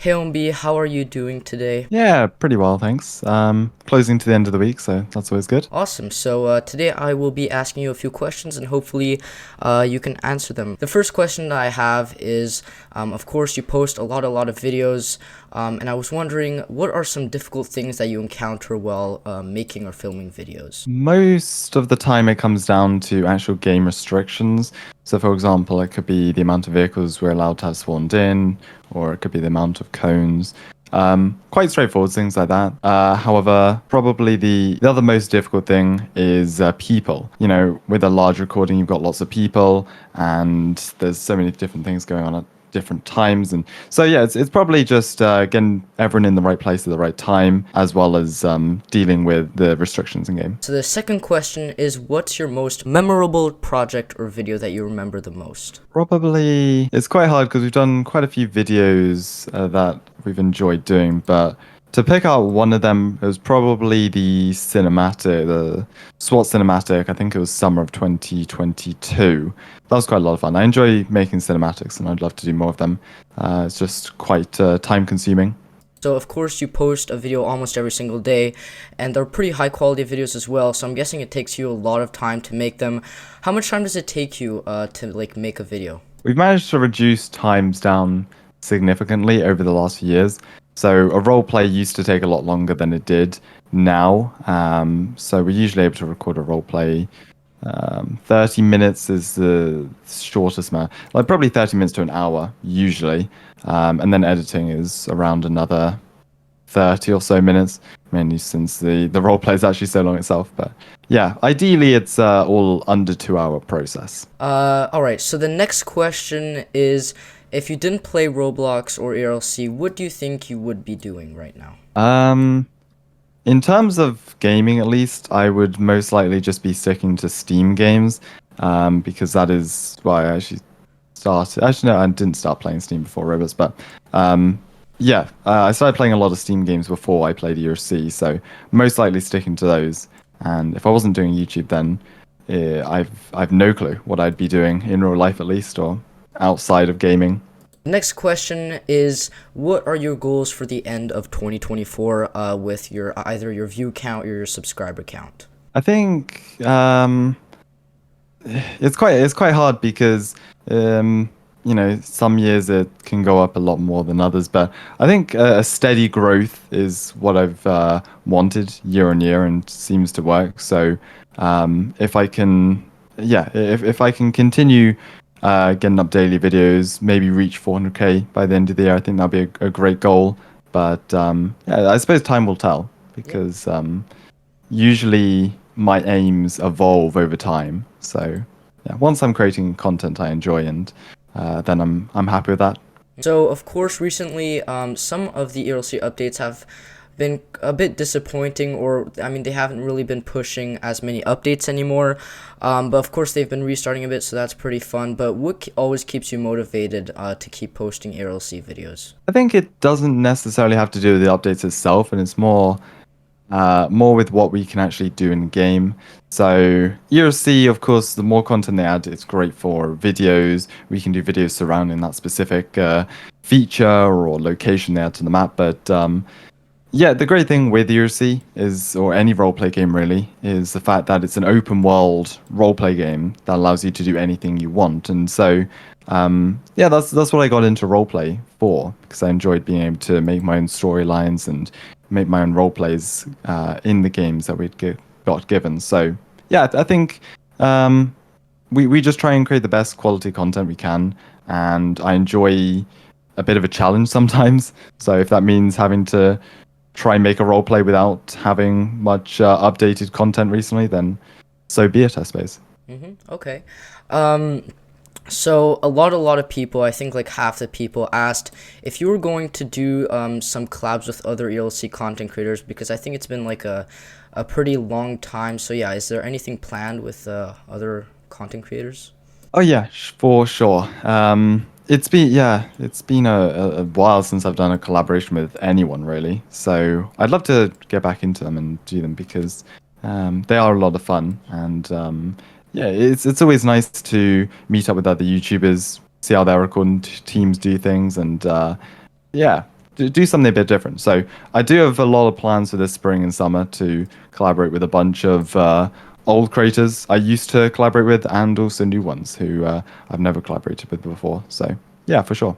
Hey OMB, how are you doing today? Yeah, pretty well, thanks. Closing to the end of the week, so that's always good. Awesome. So today I will be asking you a few questions and hopefully you can answer them. The first question that I have is, of course, you post a lot of videos, and I was wondering what are some difficult things that you encounter while making or filming videos? Most of the time, it comes down to actual game restrictions. So, for example, it could be the amount of vehicles we're allowed to have spawned in, or it could be the amount of cones. Quite straightforward things like that. However, probably the other most difficult thing is people. You know, with a large recording, you've got lots of people, and there's so many different things going on at different times, and so yeah, it's probably just getting everyone in the right place at the right time, as well as dealing with the restrictions in game. So the second question is, what's your most memorable project or video that you remember the most? Probably it's quite hard because we've done quite a few videos that we've enjoyed doing, but to pick out one of them, it was probably the cinematic, the SWAT cinematic. I think it was summer of 2022. That was quite a lot of fun. I enjoy making cinematics, and I'd love to do more of them. It's just quite time consuming. So of course you post a video almost every single day, and they're pretty high quality videos as well. So I'm guessing it takes you a lot of time to make them. How much time does it take you to like make a video? We've managed to reduce times down significantly over the last few years. So a role play used to take a lot longer than it did now. So we're usually able to record a role play. 30 minutes is the shortest amount, like probably 30 minutes to an hour usually. And then editing is around another 30 or so minutes, mainly since the role play is actually so long itself. But yeah, ideally it's all under 2 hour process. All right. So the next question is, if you didn't play Roblox or ELC, what do you think you would be doing right now? Um, in terms of gaming, at least, I would most likely just be sticking to Steam games, because that is why I actually started. Actually, no, I didn't start playing Steam before Roblox, but yeah, I started playing a lot of Steam games before I played UFC, so most likely sticking to those. And if I wasn't doing YouTube, then I've no clue what I'd be doing in real life, at least, or outside of gaming. Next question is, what are your goals for the end of 2024 with your either your view count or your subscriber count? I think it's quite hard because some years it can go up a lot more than others, but I think a steady growth is what I've wanted year on year and seems to work. So if I can, yeah, if I can continue getting up daily videos, maybe reach 400K by the end of the year, I think that'll be a great goal. But yeah, I suppose time will tell Yeah. because usually my aims evolve over time. So yeah, once I'm creating content I enjoy, and then I'm happy with that. So, of course, recently, some of the ELC updates have been a bit disappointing, or I mean, they haven't really been pushing as many updates anymore. But of course, they've been restarting a bit, so that's pretty fun. But what always keeps you motivated to keep posting ELC videos? I think it doesn't necessarily have to do with the updates itself, and it's more with what we can actually do in game. So UFC, of course, the more content they add, it's great for videos. We can do videos surrounding that specific feature or location they add to the map. But yeah, the great thing with UFC is, or any roleplay game really, is the fact that it's an open world roleplay game that allows you to do anything you want. And so, yeah, that's what I got into roleplay for, because I enjoyed being able to make my own storylines and make my own roleplays in the games that got given. So, yeah, I think we just try and create the best quality content we can, and I enjoy a bit of a challenge sometimes. So if that means having to try and make a role play without having much updated content recently, then so be it, I suppose. Okay. Um, So a lot of people, I think like half the people asked if you were going to do some collabs with other ELC content creators, because I think it's been like a pretty long time. So yeah, is there anything planned with other content creators? Oh yeah, for sure. It's been a while since I've done a collaboration with anyone really. So I'd love to get back into them and do them because they are a lot of fun. And yeah, it's always nice to meet up with other YouTubers, see how their recording teams do things, and yeah, do something a bit different. So I do have a lot of plans for this spring and summer to collaborate with a bunch of old creators I used to collaborate with, and also new ones who I've never collaborated with before. So yeah, for sure.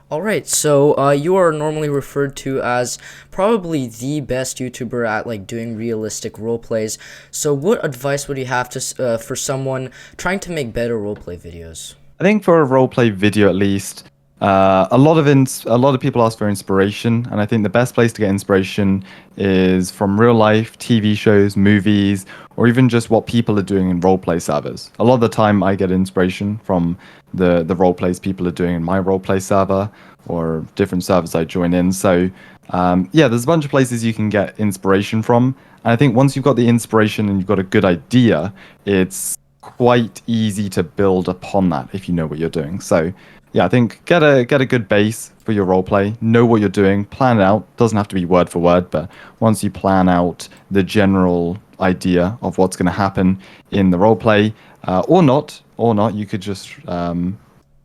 All right, so you are normally referred to as probably the best YouTuber at like doing realistic role plays. So, what advice would you have for someone trying to make better roleplay videos? I think for a roleplay video at least, a lot of people ask for inspiration, and I think the best place to get inspiration is from real life TV shows, movies, or even just what people are doing in roleplay servers. A lot of the time, I get inspiration from the roleplays people are doing in my roleplay server or different servers I join in. So yeah, there's a bunch of places you can get inspiration from, and I think once you've got the inspiration and you've got a good idea, it's quite easy to build upon that if you know what you're doing. So yeah, I think get a good base for your roleplay. Know what you're doing. Plan it out. Doesn't have to be word for word, but once you plan out the general idea of what's going to happen in the roleplay, or not, you could just go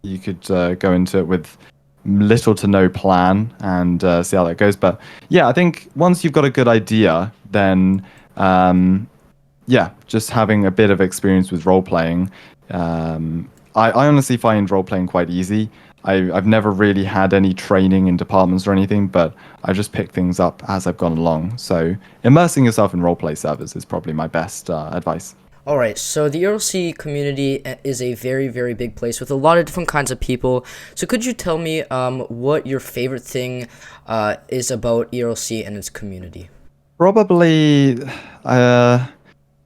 into it with little to no plan and see how that goes. But yeah, I think once you've got a good idea, then yeah, just having a bit of experience with role playing. I honestly find role playing quite easy. I've never really had any training in departments or anything, but I just pick things up as I've gone along. So immersing yourself in role play servers is probably my best advice. All right, so the ELC community is a very, very big place with a lot of different kinds of people. So could you tell me what your favorite thing is about ELC and its community? Probably,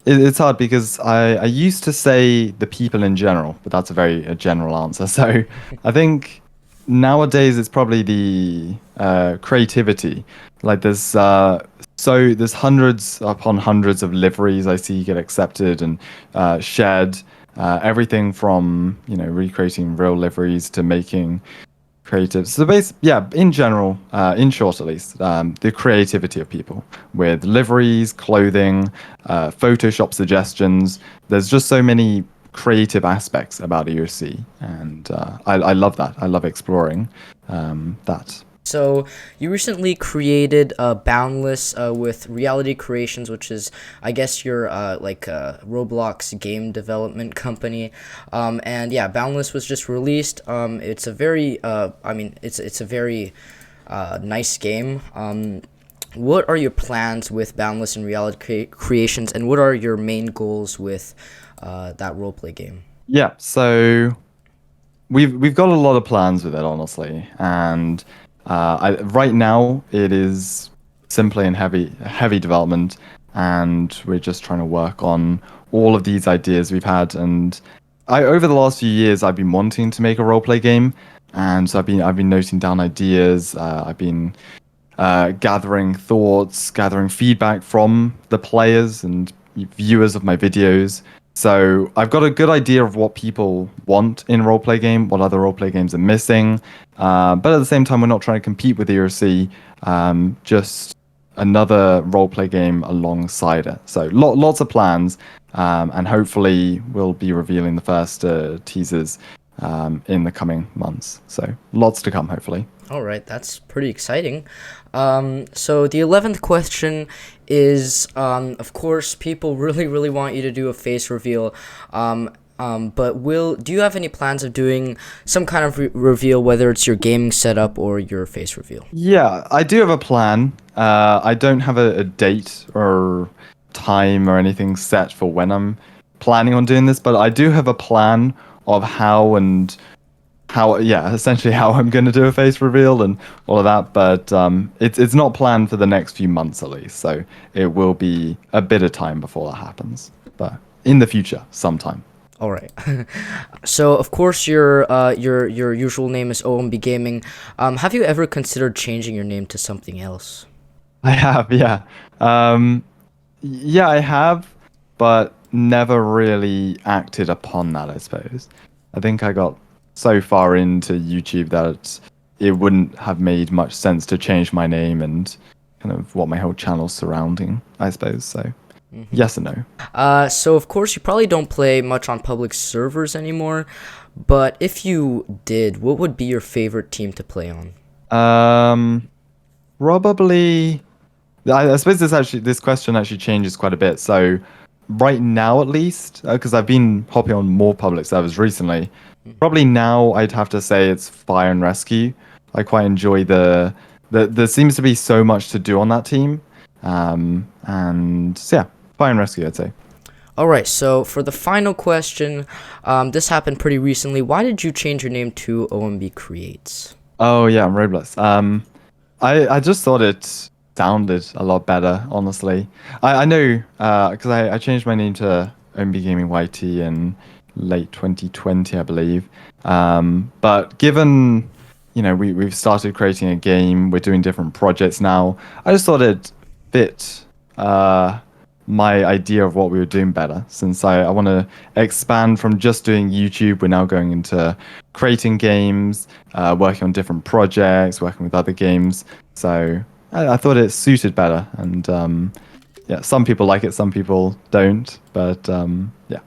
it's hard because I used to say the people in general, but that's a very general answer. So I think nowadays it's probably the creativity. Like there's hundreds upon hundreds of liveries I see get accepted and shared. Everything from recreating real liveries to making creative. So yeah, in general, in short at least, the creativity of people with liveries, clothing, Photoshop suggestions. There's just so many creative aspects about EOC, and I love that. I love exploring that. So you recently created Boundless with Reality Creations, which is, I guess, your like Roblox game development company. And yeah, Boundless was just released. It's a very, I mean, it's a very nice game. What are your plans with Boundless and Reality Creations, and what are your main goals with that roleplay game? Yeah, so we've got a lot of plans with it, honestly, and right now it is simply in heavy development, and we're just trying to work on all of these ideas we've had. And over the last few years, I've been wanting to make a roleplay game, and so I've been noting down ideas. I've been gathering thoughts, gathering feedback from the players and viewers of my videos. So I've got a good idea of what people want in a roleplay game, what other roleplay games are missing. But at the same time, we're not trying to compete with ERC, just another roleplay game alongside it. So lots of plans, and hopefully we'll be revealing the first teasers in the coming months. So lots to come, hopefully. All right, that's pretty exciting. So the 11th question is, of course, people really, really want you to do a face reveal. But do you have any plans of doing some kind of reveal, whether it's your gaming setup or your face reveal? Yeah, I do have a plan. I don't have a date or time or anything set for when I'm planning on doing this, but I do have a plan of essentially how I'm going to do a face reveal and all of that. But it's not planned for the next few months at least, so it will be a bit of time before that happens. But in the future, sometime. All right. So of course your usual name is OMB Gaming. Have you ever considered changing your name to something else? I have, yeah. Yeah, I have, but never really acted upon that, I suppose. I think I got so far into YouTube that it wouldn't have made much sense to change my name and kind of what my whole channel's surrounding, I suppose. So, yes and no. So of course you probably don't play much on public servers anymore, but if you did, what would be your favorite team to play on? probably. I suppose this question actually changes quite a bit. So right now, at least, because I've been hopping on more public servers recently, probably now I'd have to say it's fire and rescue. I quite enjoy there seems to be so much to do on that team, and so yeah, fire and rescue, I'd say. All right, so for the final question, this happened pretty recently. Why did you change your name to OMB Creates? Oh yeah, I'm Robless. I just thought it sounded a lot better, honestly. I know because I changed my name to OMB Gaming YT in late 2020, I believe. But given we've started creating a game, we're doing different projects now. I just thought it fit my idea of what we were doing better. Since I want to expand from just doing YouTube, we're now going into creating games, working on different projects, working with other games. So I thought it suited better. And yeah, some people like it, some people don't. But yeah.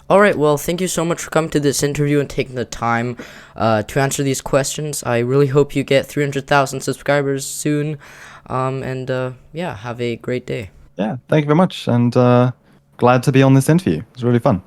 All right, well, thank you so much for coming to this interview and taking the time to answer these questions. I really hope you get 300,000 subscribers soon. And yeah, have a great day. Yeah, thank you very much. And glad to be on this interview. It was really fun.